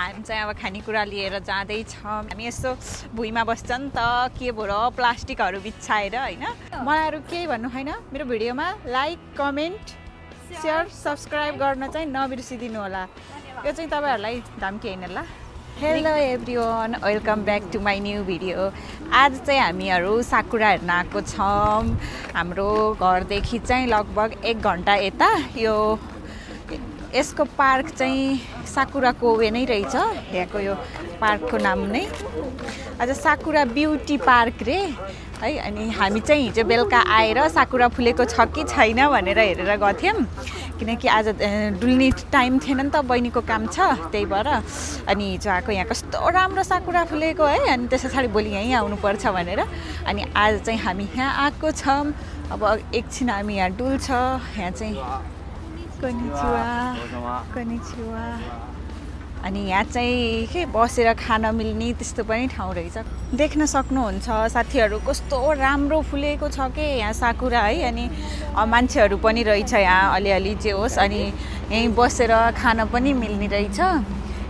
हामी चाहिँ अब खानेकुरा लिएर जाँदैछौँ। हामी यसो भुइँमा बस्छ नि त के भएर प्लास्टिकहरू बिछाएर होइन। मलाई अरू केही भन्नु होइन, मेरो भिडियोमा लाइक कमेन्ट सेयर सब्सक्राइब गर्न चाहिँ नबिर्सिदिनु होला। यो चाहिँ तपाईँहरूलाई धम्की होइन ल। Hello everyone, welcome back to my new video. आज चाहिँ हामीहरू साकुरा हेर्न आएको छौँ। हाम्रो घरदेखि चाहिँ लगभग 1 घन्टा यता। यसको पार्क चाहिँ साकुरा कोवे नै रहेछ। यहाँको यो पार्कको नाम नै आज साकुरा ब्युटी पार्क रे है। अनि हामी चाहिँ हिजो बेलुका आएर साकुरा फुलेको छ कि छैन भनेर हेरेर गएको थियौँ, किनकि आज डुल्ने टाइम थिएन नि त, बहिनीको काम छ त्यही भएर। अनि हिजो आएको यहाँ कस्तो राम्रो साकुरा फुलेको है। अनि त्यस पछाडि भोलि यहीँ आउनुपर्छ भनेर अनि आज चाहिँ हामी यहाँ आएको छौँ। अब एकछिन हामी यहाँ डुल्छ। यहाँ चाहिँ कनिचिवा अनि यहाँ चाहिँ के बसेर खान मिल्ने त्यस्तो पनि ठाउँ रहेछ। देख्न सक्नुहुन्छ साथीहरू कस्तो राम्रो फुलेको छ के यहाँ साकुरा है। अनि मान्छेहरू पनि रहेछ यहाँ अलिअलि जे होस्। अनि यहीँ बसेर खान पनि मिल्ने रहेछ।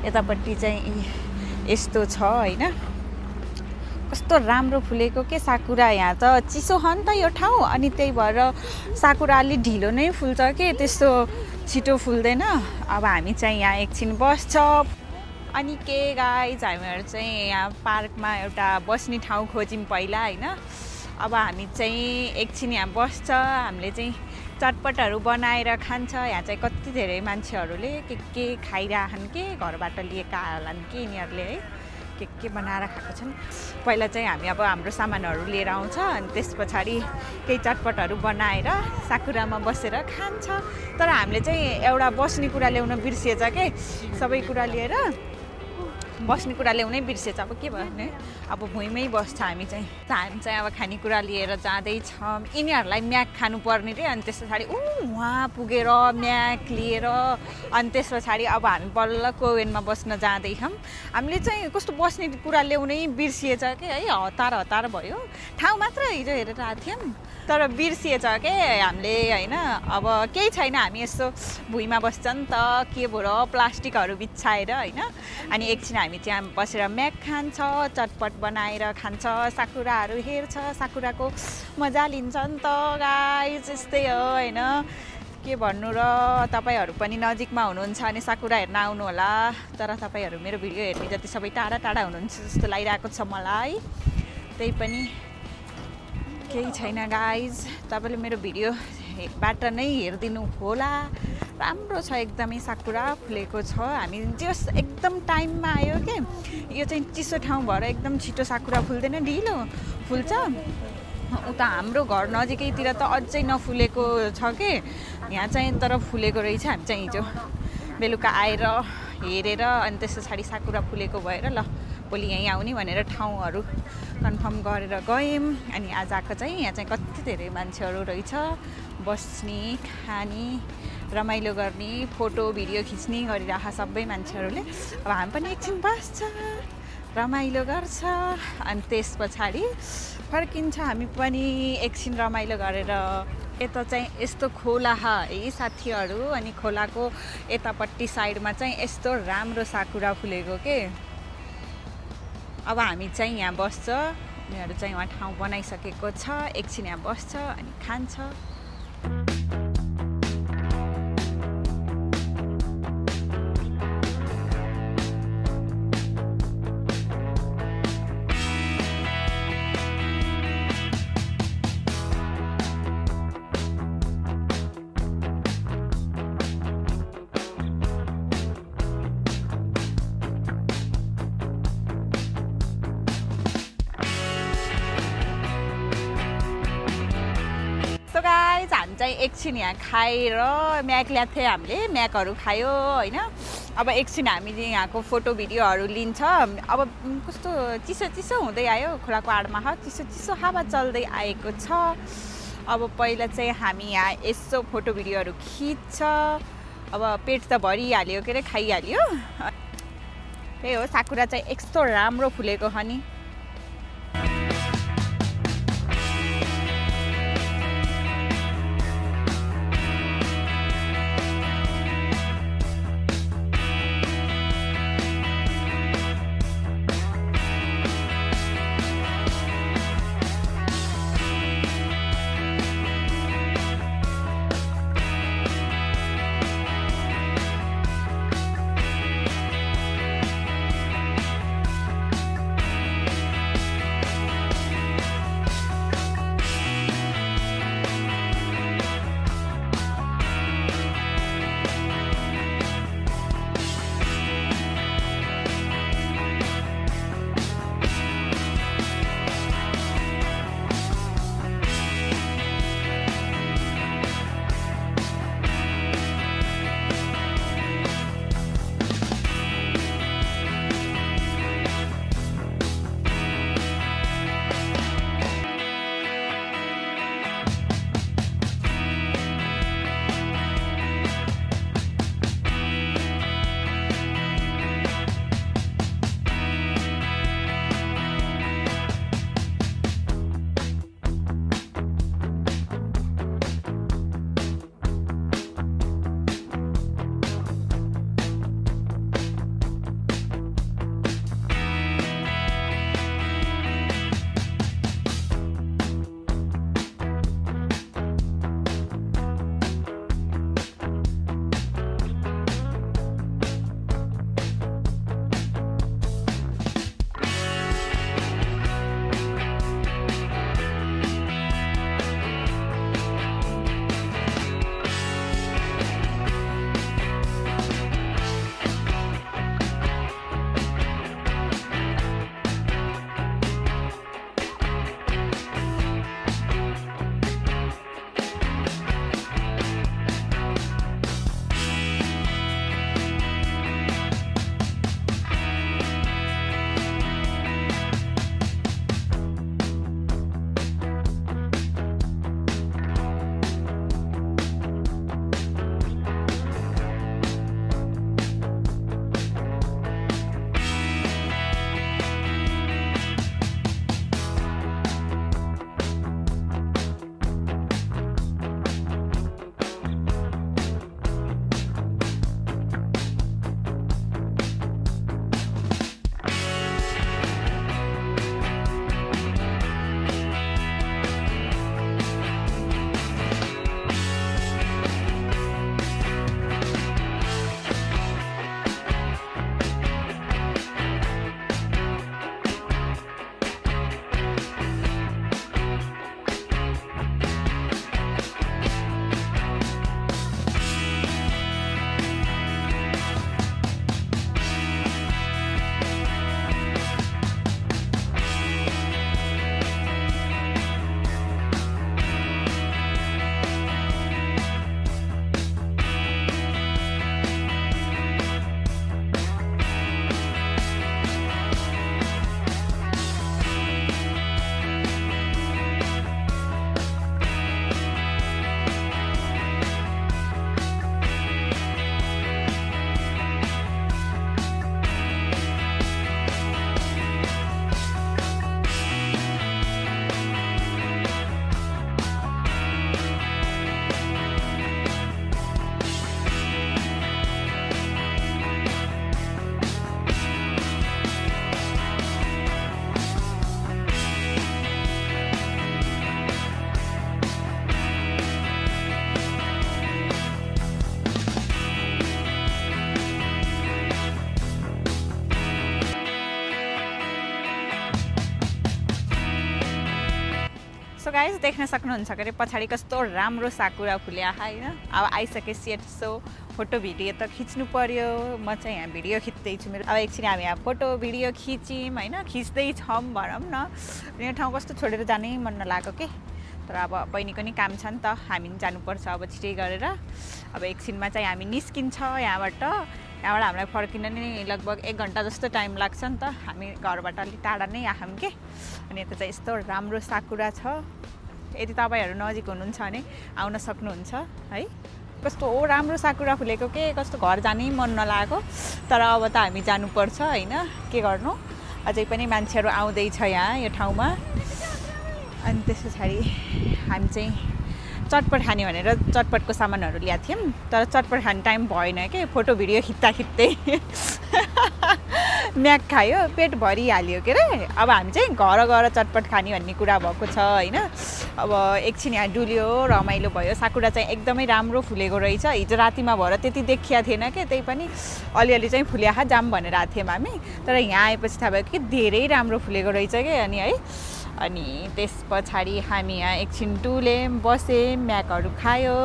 यतापट्टि चाहिँ यस्तो छ होइन। कस्तो राम्रो फुलेको के साकुरा। यहाँ त चिसो हो नि त यो ठाउँ, अनि त्यही भएर साकुरा अलि ढिलो नै फुल्छ के, त्यस्तो छिटो फुल्दैन। अब हामी चाहिँ यहाँ एकछिन बस्छ। अनि के गाइज, हामीहरू चाहिँ यहाँ पार्कमा एउटा बस्ने ठाउँ खोज्यौँ पहिला होइन। अब हामी चाहिँ एकछिन यहाँ बस्छ। हामीले चाहिँ चटपटहरू बनाएर खान्छ। यहाँ चाहिँ कति धेरै मान्छेहरूले के खाइरहन् के, घरबाट लिएका होलान् कि यिनीहरूले है, के बनाएर खाएको छन्। पहिला चाहिँ हामी अब हाम्रो सामानहरू लिएर आउँछ, अनि त्यस पछाडि केही चटपटहरू बनाएर साकुरामा बसेर खान्छ। तर हामीले चाहिँ एउटा बस्ने कुरा ल्याउन बिर्सिएछ के, सबै कुरा लिएर बस्ने कुरा ल्याउनै बिर्सिएछ। अब के भन्ने, अब भुइँमै बस्छ हामी चाहिँ अब खानेकुरा लिएर जाँदैछौँ। यिनीहरूलाई म्याक खानुपर्ने रे। अनि त्यस पछाडि उहाँ पुगेर म्याक लिएर अनि त्यस पछाडि अब हामी बल्ल कोवेनमा बस्न जाँदैछौँ। हामीले चाहिँ कस्तो बस्ने कुरा ल्याउनै बिर्सिएछ कि है। हतार भयो। ठाउँ मात्र हिजो हेरेर आएको थियौँ तर बिर्सिएछ के हामीले होइन। अब केही छैन, हामी यसो भुइँमा बस्छ नि त के भएर प्लास्टिकहरू बिछाएर होइन। अनि एकछिन हामी त्यहाँ बसेर म्याक खान्छ, चटपट बनाएर खान्छ, साकुराहरू हेर्छ, साकुराको मजा लिन्छ नि त गाइस। यस्तै हो होइन, के भन्नु र। तपाईँहरू पनि नजिकमा हुनुहुन्छ अनि साकुरा हेर्न आउनु होला। तर तपाईँहरू मेरो भिडियो हेर्ने जति सबै टाढा टाढा हुनुहुन्छ जस्तो लागिरहेको छ मलाई। त्यही पनि केही छैन गाइज, तपाईँले मेरो भिडियोबाट नै हेरिदिनु होला। राम्रो छ एकदमै, साकुरा फुलेको छ। हामी जस एकदम टाइममा आयो के। यो चाहिँ चिसो ठाउँ भएर एकदम छिटो साकुरा फुल्दैन, ढिलो फुल्छ। उता हाम्रो घर नजिकैतिर त अझै नफुलेको छ के, यहाँ चाहिँ तर फुलेको रहेछ। हामी चाहिँ हिजो बेलुका आएर हेरेर अनि त्यस पछाडि साकुरा फुलेको भएर ल भोलि यहीँ आउने भनेर ठाउँहरू कन्फर्म गरेर गयौँ। अनि आज आएको चाहिँ यहाँ चाहिँ कति धेरै मान्छेहरू रहेछ, बस्ने खाने रमाइलो गर्ने फोटो भिडियो खिच्ने गरिरहेको सबै मान्छेहरूले। अब हामी पनि एकछिन बस्छ, रमाइलो गर्छ, अनि त्यस पछाडि फर्किन्छ हामी पनि एकछिन रमाइलो गरेर। यता चाहिँ यस्तो खोला है साथीहरू। अनि खोलाको यतापट्टि साइडमा चाहिँ यस्तो राम्रो साकुरा फुलेको के। अब हामी चाहिँ यहाँ बस्छ, उनीहरू चाहिँ उहाँ ठाउँ बनाइसकेको छ। एकछिन यहाँ बस्छ अनि खान्छ। गाइज हामी चाहिँ एकछिन यहाँ खाएर म्याक ल्याएको थियो, हामीले म्याकहरू खायो होइन। अब एकछिन हामीले यहाँको फोटो भिडियोहरू लिन्छ। अब कस्तो चिसो चिसो हुँदै आयो, खोलाको आडमा चिसो चिसो हावा चल्दै आएको छ। अब पहिला चाहिँ हामी यहाँ यसो फोटो भिडियोहरू खिच्छ। अब पेट त भरिहाल्यो के अरे, खाइहाल्यो। त्यही हो, साकुरा चाहिँ यस्तो राम्रो फुलेको हो नि। सो गाइज देख्न सक्नुहुन्छ के अरे पछाडि कस्तो राम्रो साकुरा फुल्या हैन। अब आइसकेपछि यसो फोटो भिडियो त खिच्नु पर्यो। म चाहिँ यहाँ भिडियो खिच्दैछु मेरो। अब एकछिन हामी यहाँ फोटो भिडियो खिच्यौँ हैन, खिच्दै छौँ भनौँ न। यो ठाउँ कस्तो छोडेर जानै मन नलाग्यो के। तर अब बहिनीको नि काम छ नि त, हामी नि जानुपर्छ अब छिटै गरेर। अब एकछिनमा चाहिँ हामी निस्किन्छ यहाँबाट हामीलाई फर्किन नि लगभग 1 घन्टा जस्तो टाइम लाग्छ नि त। हामी घरबाट अलिक टाढा नै आयौँ के। अनि यता चाहिँ यस्तो राम्रो साकुरा छ। यदि तपाईँहरू नजिक हुनुहुन्छ भने आउन सक्नुहुन्छ है। कस्तो राम्रो साकुरा फुलेको के, कस्तो घर जानै मन नलाग्यो। तर अब त हामी जानुपर्छ हैन, के गर्नु। अझै पनि मान्छेहरू आउँदैछ यहाँ यो ठाउँमा। अनि त्यस पछाडि हामी चाहिँ चटपट खाने भनेर चटपटको सामानहरू ल्याएको थियौँ। तर चटपट खाने टाइम भएन कि, फोटो भिडियो खिच्दै म्याक खायो, पेट भरिहाल्यो के अरे। अब हामी चाहिँ घर गएर चटपट खाने भन्ने कुरा भएको छ हैन। अब एकछिन यहाँ डुल्यो, रमाइलो भयो। साकुरा चाहिँ एकदमै राम्रो फुलेको रहेछ। हिजो रातिमा भएर त्यति देखिया थिएन कि, त्यही पनि अलिअलि चाहिँ फुल्या जाम भनेर आएको थियौँ हामी। तर यहाँ आएपछि थाहा भयो कि धेरै राम्रो फुलेको रहेछ कि। अनि है, अनि त्यस पछाडि हामी यहाँ एकछिन डुल्यौँ, बस्यौँ, म्याकहरू खायो।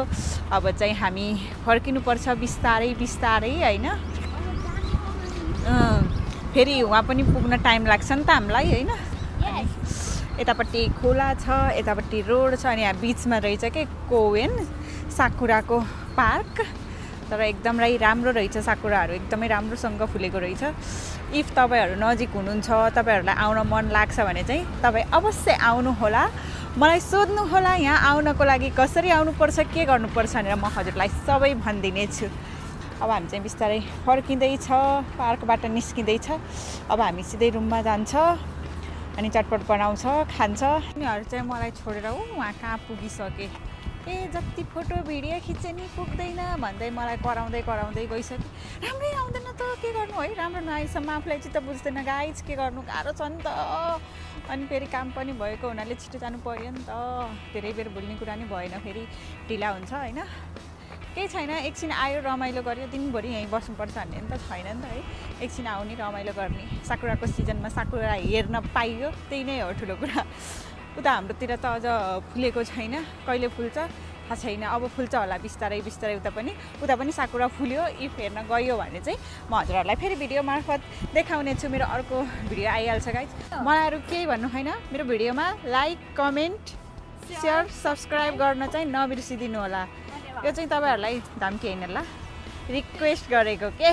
अब चाहिँ हामी फर्किनुपर्छ बिस्तारै बिस्तारै हैन। फेरि उहाँ पनि पुग्न टाइम लाग्छ नि त हामीलाई हैन। यतापट्टि खोला छ, यतापट्टि रोड छ, अनि यहाँ बिचमा रहेछ के कोवेन साकुराको पार्क। तर एकदमै राम्रो रहेछ, साकुराहरू एकदमै राम्रोसँग फुलेको रहेछ। इफ तपाईँहरू नजिक हुनुहुन्छ, तपाईँहरूलाई आउन मन लाग्छ भने चाहिँ तपाईँ अवश्य आउनु होला। मलाई सोध्नु होला यहाँ आउनको लागि कसरी आउनुपर्छ, के गर्नुपर्छ भनेर म हजुरलाई सबै भनिदिनेछु। अब हामी चाहिँ बिस्तारै फर्किँदैछ, पार्कबाट निस्किँदैछ। अब हामी सिधै रुममा जान्छ, अनि चटपट बनाउँछ, खान्छ। उनीहरू चाहिँ मलाई छोडेर उहाँ कहाँ पुगिसके। जति फोटो भिडियो खिच्यो नि पुग्दैन भन्दै मलाई कराउँदै गइसक्यो। राम्रै आउँदैन त के गर्नु है, राम्रो नआएसम्म आफूलाई चाहिँ त बुझ्दैन गाइज, के गर्नु, गाह्रो छ नि त। अनि फेरि काम पनि भएको हुनाले छिटो जानु पर्यो नि त। धेरै बेर भुल्ने कुरा नि भएन, फेरि ढिला हुन्छ हैन। केही छैन, एकछिन आयो रमाइलो गर्यो, दिनभरि यहीँ बस्नुपर्छ भन्ने नि त छैन नि त है। एकछिन आउने रमाइलो गर्ने, साकुराको सिजनमा साकुरा हेर्न पाइयो, त्यही नै हो ठुलो कुरा। उता हाम्रोतिर त अझ फुलेको छैन, कहिले फुल्छ थाहा छैन। अब फुल्छ होला बिस्तारै बिस्तारै। उता पनि साकुरा फुल्यो। इफ हेर्न गयो भने चाहिँ म हजुरहरूलाई फेरि भिडियो मार्फत देखाउने छु। मेरो अर्को भिडियो आइहाल्छ गाइज। मलाई अरू केही भन्नु छैन। मेरो भिडियोमा लाइक, कमेन्ट, सेयर, सब्सक्राइब गर्न चाहिँ नबिर्सिदिनु होला। यो चाहिँ तपाईँहरूलाई धम्की होइन ल, रिक्वेस्ट गरेको के।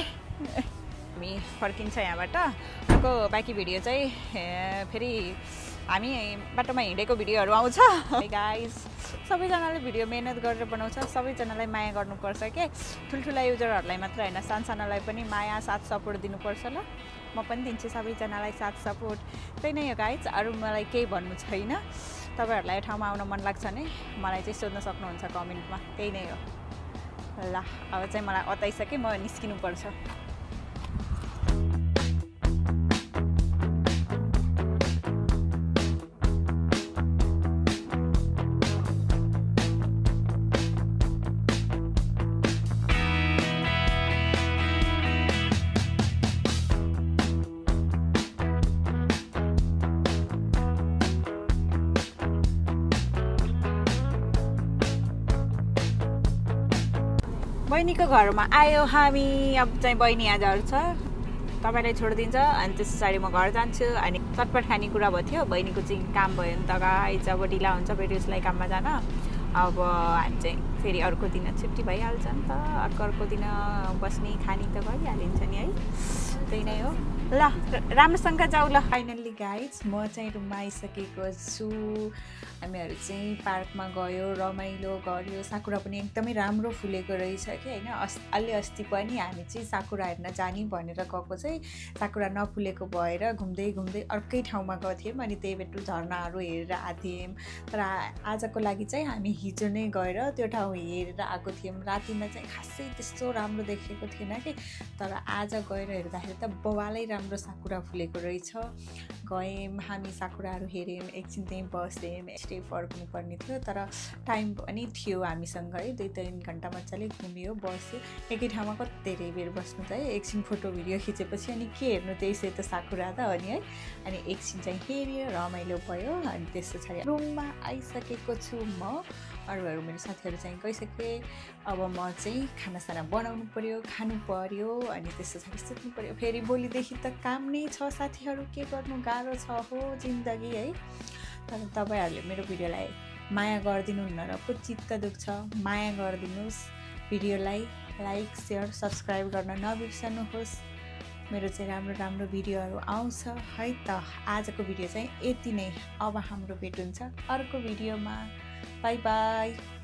हामी फर्किन्छ यहाँबाट। अर्को बाँकी भिडियो चाहिँ फेरि हामी बाटोमा हिँडेको भिडियोहरू आउँछ गाइज। सबैजनाले भिडियो मेहनत गरेर बनाउँछ, सबैजनालाई माया गर्नुपर्छ के। ठुल्ठुला युजरहरूलाई मात्र होइन, सानसानोलाई पनि माया साथ सपोर्ट दिनुपर्छ ल। म पनि दिन्छु सबैजनालाई साथ सपोर्ट। त्यही नै हो गाइज, अरू मलाई केही भन्नु छैन। तपाईँहरूलाई यो ठाउँमा आउन मन लाग्छ भने मलाई चाहिँ सोध्न सक्नुहुन्छ कमेन्टमा, त्यही नै हो ल। अब चाहिँ मलाई अताइसकेँ, म निस्किनुपर्छ। बहिनीको घरमा आयो हामी। अब चाहिँ बहिनी आज छ, तपाईँलाई छोडिदिन्छ। अनि त्यस पछाडि म घर जान्छु। अनि चटपट खाने कुरा भयो थियो, बहिनीको चाहिँ काम भयो नि त गाइज। अब ढिला हुन्छ फेरि उसलाई काममा जान। अब हामी चाहिँ फेरि अर्को दिन छुट्टी भइहाल्छ नि त। अर्को दिन बस्ने खाने त भइहालिन्छ नि है, त्यही नै हो ल। राम्रोसँग जाऊ ल। फाइनल्ली गाइज म चाहिँ रुममा आइसकेको छु। हामीहरू चाहिँ पार्कमा गयो, रमाइलो गऱ्यो। साकुरा पनि एकदमै राम्रो फुलेको रहेछ कि होइन। अलि अस्ति पनि हामी चाहिँ साकुरा हेर्न जाने भनेर गएको चाहिँ साकुरा नफुलेको भएर घुम्दै अर्कै ठाउँमा गएको थियौँ। अनि त्यही भएर झर्नाहरू हेरेर आएको थियौँ। तर आजको लागि चाहिँ हामी हिजो नै गएर त्यो ठाउँ ठाउँ हेरेर आएको थियौँ। रातिमा चाहिँ खासै त्यस्तो राम्रो देखेको थिएन कि, तर आज गएर हेर्दाखेरि त बवालै राम्रो साकुरा फुलेको रहेछ। गयौँ हामी, साकुराहरू हेऱ्यौँ, एकछिन त्यहीँ बस्यौँ, यस्तै फर्कनु पर्ने थियो तर टाइम पनि थियो हामीसँग है। 2-3 घन्टा मजाले घुम्यो, बस्यो। एकै ठाउँमा कति धेरै बेर बस्नु त है। एकछिन फोटो भिडियो खिचेपछि अनि के हेर्नु, त्यसै त साकुरा त अनि है। अनि एकछिन चाहिँ हेऱ्यो, रमाइलो भयो। अनि त्यस पछाडि रुममा आइसकेको छु म। अरूहरू मेरो साथीहरू चाहिँ गइसके। अब म चाहिँ खानासाना बनाउनु पर्यो, खानु पर्यो, अनि त्यस पछाडि सुत्नु पर्यो। फेरि भोलिदेखि त काम नै छ साथीहरू, के गर्नु, गाह्रो छ हो जिन्दगी है। तर तपाईँहरूले मेरो भिडियोलाई माया गरिदिनु हुन्न र पो चित्त दुख्छ। माया गरिदिनुहोस्, भिडियोलाई लाइक, सेयर, सब्सक्राइब गर्न नबिर्सनुहोस्। मेरो चाहिँ राम्रो राम्रो भिडियोहरू आउँछ है त। आजको भिडियो चाहिँ यति नै। अब हाम्रो भेट हुन्छ अर्को भिडियोमा। By by.